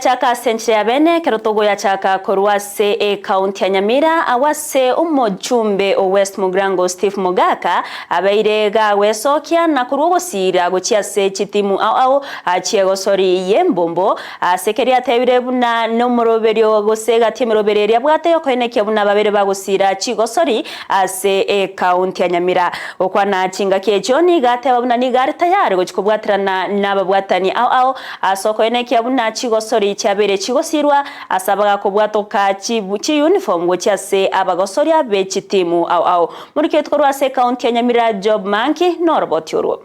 chaka sentre ya bene kerotogo ya chaka korwase county ya Nyamira awase umujumbe o West Mugirango Steve Mogaka abeire gawesokia na kurwogosira gochiase chitimu au achiego sori yembombo asekeria tebire buna no moroberio gosega tiemerobereria bwate yokoenekia buna babere bagosira chigosori ase county ya Nyamira okwana chinga kejoni gate babuna ni gari tayari gochikobwatirana nababwatani au asokoenekia buna chigosori cyabere chigosirwa asabaga ko bwatoka chi uniform go cyase abagosori abe chitimu au muri ketwo rwase county ya Nyamira job manki no robot yoro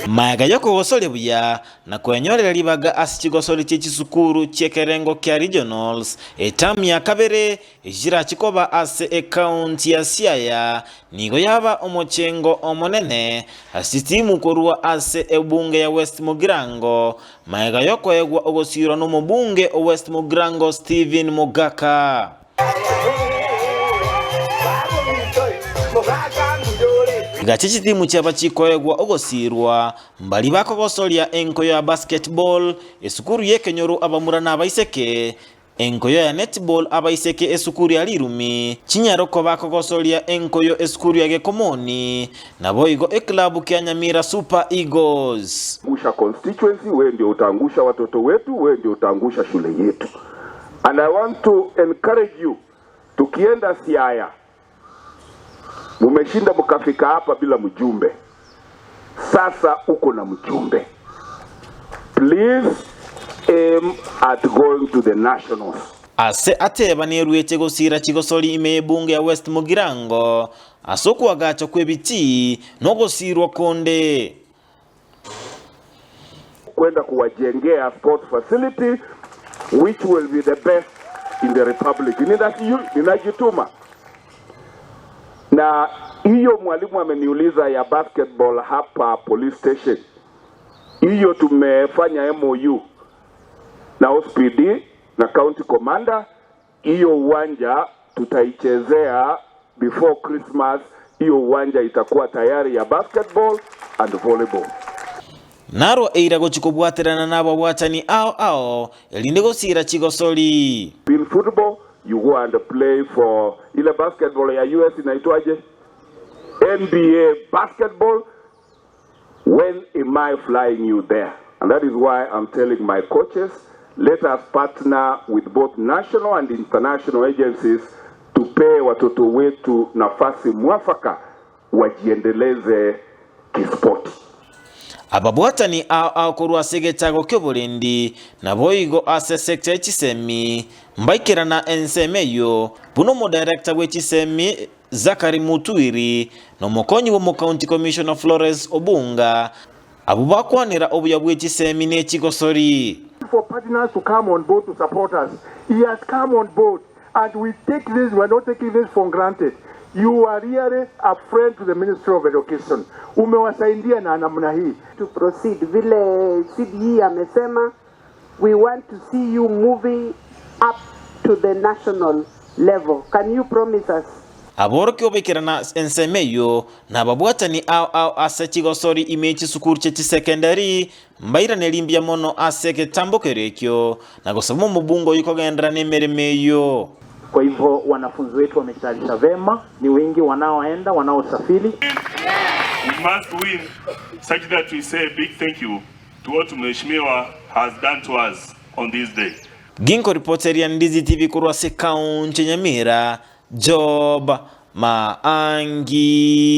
Mayaga yoko gosole buya na kwenyorera libaga asichigosoli cy'ikisukuru cyekerengo kya regionals etamu ya kabere ejira chikoba ase county ya Siaya nigo yaba omochengo omonene asitimu korwa ase ebunge ya West Mugirango mayaga yoko egwa ogosiro no mubunge o West Mugirango Steven Mogaka gachichi timu cyaba chikoegwa ogosirwa mbali bako gosolia enkoyo ya basketball esukuru yekenyoru abamurana abaiseke enkoyo ya netball abaiseke esukuru ya lirumi chinyaroko bako gosolia enkoyo esukuru ya gekomoni nabo igo club kya Nyamira Super Eagles Angusha constituency wewe ndio utaangusha watoto wetu wewe ndio utaangusha shule yetu and I want to encourage you tukienda Siaya mumeshinda mkafika hapa bila mjumbe. Sasa uko na mjumbe. Please aim at going to the nationals. Ase ateba neruete gosira chigosoli imebunge ya West Mugirango asoko agacho kwebiti no gosirwa konde. Kwenda kuwajengea sport facility which will be the best in the republic. Ninajituma. Na hiyo mwalimu ameniuliza ya basketball hapa police station. Hiyo tumefanya MOU na OSPD na county commander. Hiyo uwanja tutaichezea before Christmas. Hiyo uwanja itakuwa tayari ya basketball and volleyball. Naro eira gochikobwaterana nabo bwatani ao elinde gosira chigosoli. In football you go and play for ile basketball ya US inaitwaje? NBA basketball. When am I flying you there? And that is why I'm telling my coaches, let us partner with both national and international agencies to pay watoto wetu nafasi mwafaka wajiendeleze kispoti. Ababwatani au korwa segetago kyobolendi naboigo ase sector echisemi mbaikirana ensemeyo buno mo director wechisemi Zakari Mutuiri no mokonyi wo county commissioner Flores Obunga abubakwanira obuya bwechisemi n'ekigosori. For partners to come on board to support us. He has come on board and we take this, we are not taking this for granted. You are really a friend to the Ministry of Education. Umewasaidia na namna hii. To proceed, vile CDE amesema, we want to see you moving up to the national level. Can you promise us? Aboroki obekirana ensemeyo na babwatani au ase chigosori imechi sukuru chechi secondary mbaira nelimbia mono ase ketambokerekyo na gosamo mubungo yuko gendera nemeremeyo. Kwa hivyo wanafunzi wetu wametayarisha vema, ni wengi wanaoenda, wanaosafiri. We must win such that we say a big thank you to what Mheshimiwa has done to us on this day. Ginko reporter ya Ndizi TV kurwa se county Nyamira job maangi.